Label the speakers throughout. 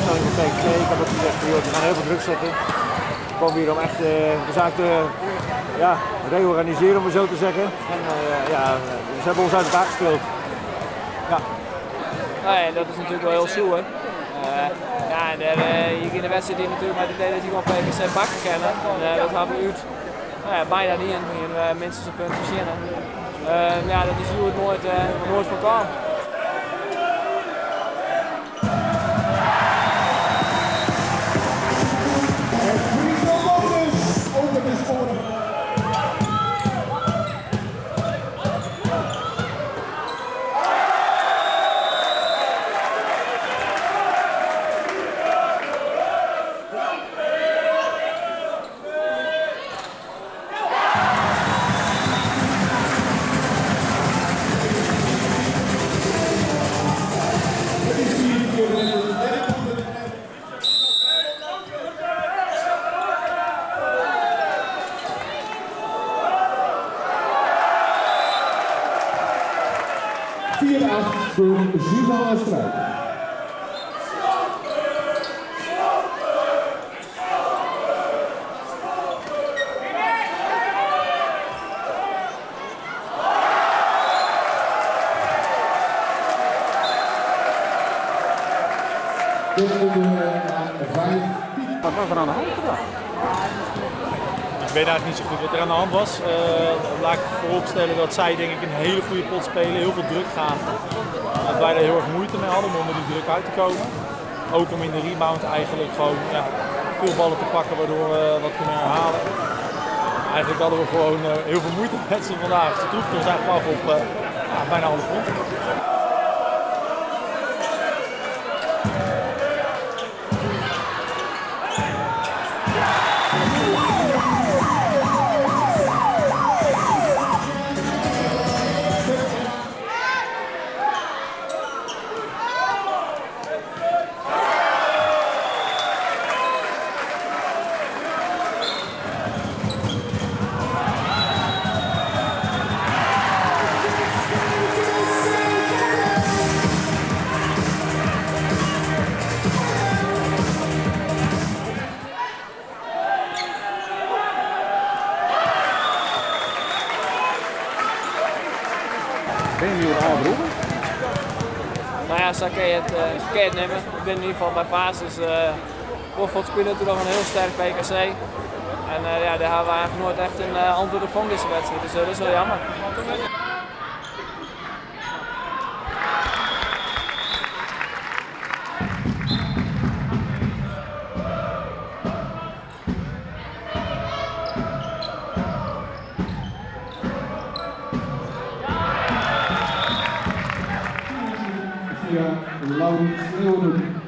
Speaker 1: opstelling van PKC. Ik heb ook gezegd, joh, we gaan heel veel druk zetten. We komen hier om echt de zaak te reorganiseren, om het zo te zeggen. En ze hebben ons uit elkaar gespeeld. Ja.
Speaker 2: Nee, dat is natuurlijk wel heel stoer. Je in de wedstrijd die natuurlijk met het idee dat je gewoon PKC bakken kennen. Dat hebben we bijna niet in, minstens een punt verzinnen. Dat is hoe het nooit voor kan.
Speaker 3: Voor Suzanne Struik.
Speaker 1: Wat was er aan de hand vandaag?
Speaker 4: Ik weet eigenlijk niet zo goed wat er aan de hand was. Laat ik vooropstellen dat zij denk ik een hele goede pot spelen, heel veel druk gaven. Dat wij daar heel erg moeite mee hadden om onder die druk uit te komen. Ook om in de rebound eigenlijk gewoon veel ballen te pakken waardoor we wat kunnen herhalen. Eigenlijk hadden we gewoon heel veel moeite met ze vandaag. Ze troefden ons eigenlijk af op bijna alle fronten.
Speaker 1: Ben je nu al beroepen?
Speaker 2: Nou ja, zo kan je het nemen. Ik ben in ieder geval bij Vaas, dus Wolford speelt natuurlijk nog een heel sterk PKC. En daar hebben we eigenlijk nooit echt een antwoord op van deze wedstrijd, dus dat is wel jammer.
Speaker 3: Laurens Leeuwen.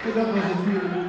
Speaker 3: En dat was het vierde.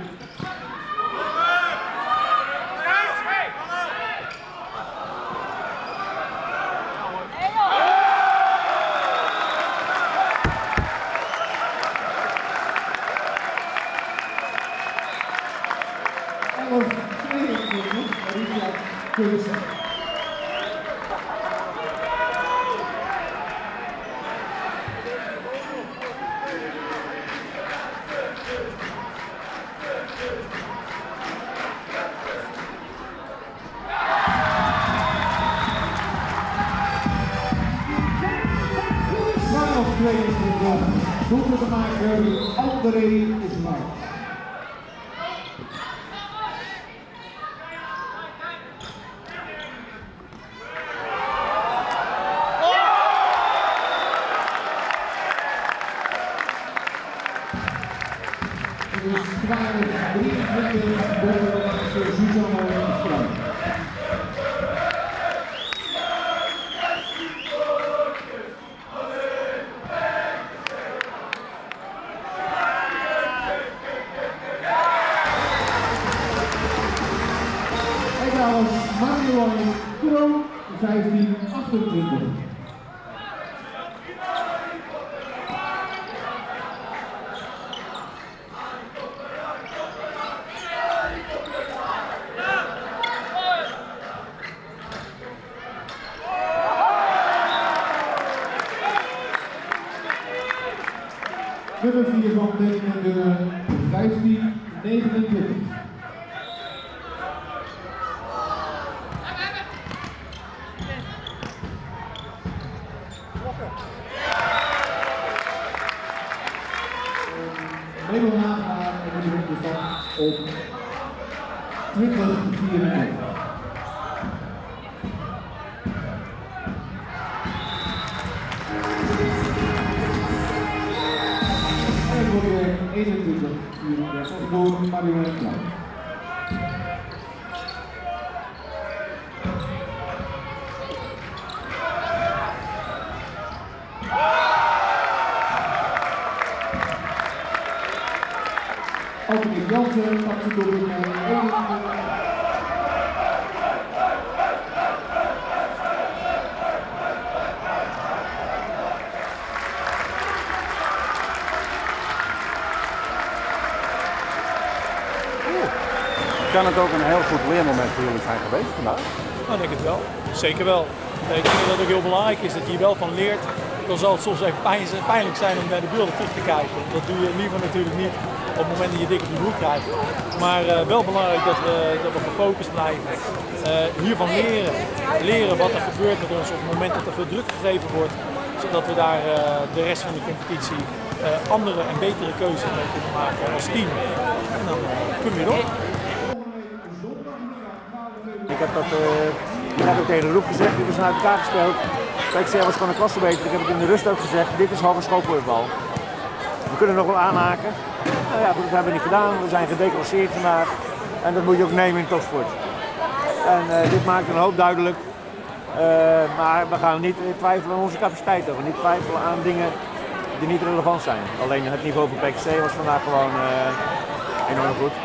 Speaker 3: Doelpuntenmaker André is maar. Het is 12-23 voor Suzanne Struik. Mario Kuro, 15-28. Nummer 4 van Denen, 15-29. Nederland nagegaan en die wordt dus dan op 20-34. En wordt weer 21-34 door Marjolein Klein. Anthony Jansen pakt de doelpunt met 21.
Speaker 5: Kan het ook een heel goed leermoment voor jullie zijn geweest vandaag?
Speaker 4: Nou, ik denk het wel. Zeker wel. Ik denk dat het ook heel belangrijk is dat je hier wel van leert. Dan zal het soms even pijnlijk zijn om naar de beelden terug te kijken. Dat doe je liever natuurlijk niet op het moment dat je dik op je broek krijgt. Maar wel belangrijk dat we gefocust blijven. Hiervan leren. Leren wat er gebeurt met ons op het moment dat er veel druk gegeven wordt. Zodat we daar de rest van de competitie andere en betere keuzes mee kunnen maken als team. En dan kunnen we door.
Speaker 1: Ik heb dat net ook tegen de groep gezegd, die zijn uit elkaar gespeeld. Ik zei, was gewoon een klasse beter. Ik heb het in de rust ook gezegd, dit is hogeschoolvoetbal. We kunnen nog wel aanhaken. Nou ja, goed, dat hebben we niet gedaan. We zijn gedeclasseerd vandaag. En dat moet je ook nemen in topsport. En dit maakt een hoop duidelijk. Maar we gaan niet twijfelen aan onze capaciteit. We gaan niet twijfelen aan dingen die niet relevant zijn. Alleen het niveau van PKC was vandaag gewoon enorm goed.